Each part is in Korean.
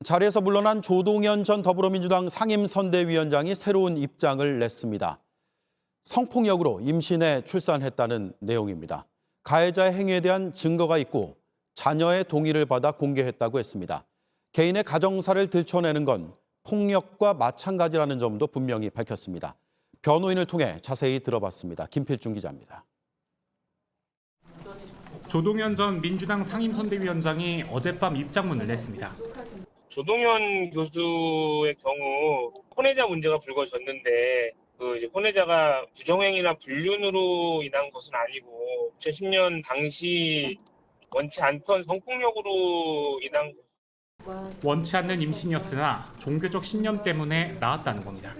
자리에서 물러난 조동연 전 더불어민주당 상임선대위원장이 새로운 입장을 냈습니다. 성폭력으로 임신해 출산했다는 내용입니다. 가해자의 행위에 대한 증거가 있고 자녀의 동의를 받아 공개했다고 했습니다. 개인의 가정사를 들춰내는 건 폭력과 마찬가지라는 점도 분명히 밝혔습니다. 변호인을 통해 자세히 들어봤습니다. 김필중 기자입니다. 조동연 전 민주당 상임선대위원장이 어젯밤 입장문을 냈습니다. 조동연 교수의 경우 혼외자 문제가 불거졌는데 이제 혼외자가 부정행위나 불륜으로 인한 것은 아니고 2010년 당시 원치 않던 성폭력으로 인한 원치 않는 임신이었으나 종교적 신념 때문에 낳았다는 겁니다.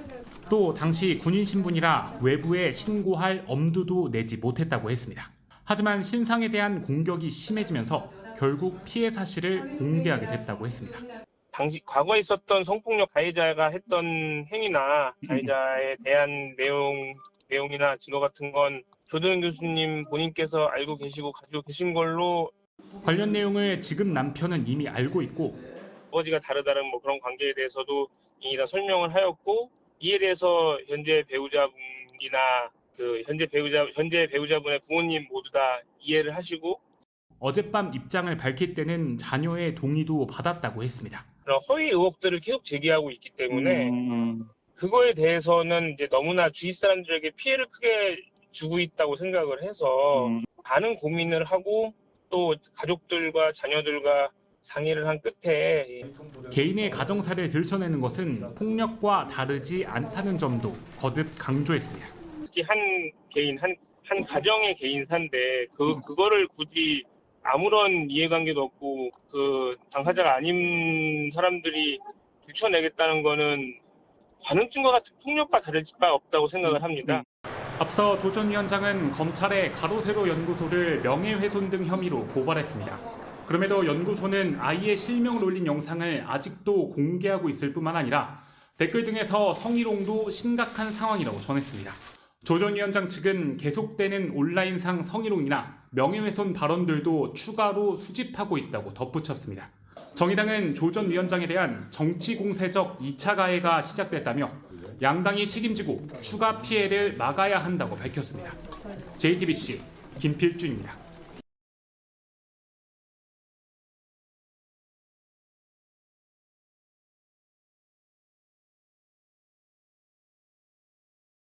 또 당시 군인 신분이라 외부에 신고할 엄두도 내지 못했다고 했습니다. 하지만 신상에 대한 공격이 심해지면서 결국 피해 사실을 공개하게 됐다고 했습니다. 당시 과거에 있었던 성폭력 가해자가 했던 행위나 가해자에 대한 내용이나 증거 같은 건 조동연 교수님 본인께서 알고 계시고 가지고 계신 걸로 관련 내용을 지금 남편은 이미 알고 있고 아버지가 다르다는 그런 관계에 대해서도 이미 다 설명을 하였고 이에 대해서 현재 배우자분이나 현재 배우자분의 부모님 모두 다 이해를 하시고 어젯밤 입장을 밝힐 때는 자녀의 동의도 받았다고 했습니다. 그런 허위 의혹들을 계속 제기하고 있기 때문에 그거에 대해서는 이제 너무나 주위 사람들에게 피해를 크게 주고 있다고 생각을 해서 많은 고민을 하고 또 가족들과 자녀들과 상의를 한 끝에 개인의 가정사를 들춰내는 것은 폭력과 다르지 않다는 점도 거듭 강조했습니다. 특히 한 개인 한 가정의 개인사인데 그거를 굳이 아무런 이해관계도 없고 그 당사자가 아닌 사람들이 들춰내겠다는 거는 관음증과 같은 폭력과 다를 바 없다고 생각을 합니다. 앞서 조 전 위원장은 검찰에 가로세로 연구소를 명예훼손 등 혐의로 고발했습니다. 그럼에도 연구소는 아이의 실명을 올린 영상을 아직도 공개하고 있을 뿐만 아니라 댓글 등에서 성희롱도 심각한 상황이라고 전했습니다. 조 전 위원장 측은 계속되는 온라인상 성희롱이나 명예훼손 발언들도 추가로 수집하고 있다고 덧붙였습니다. 정의당은 조 전 위원장에 대한 정치공세적 2차 가해가 시작됐다며 양당이 책임지고 추가 피해를 막아야 한다고 밝혔습니다. JTBC 김필준입니다.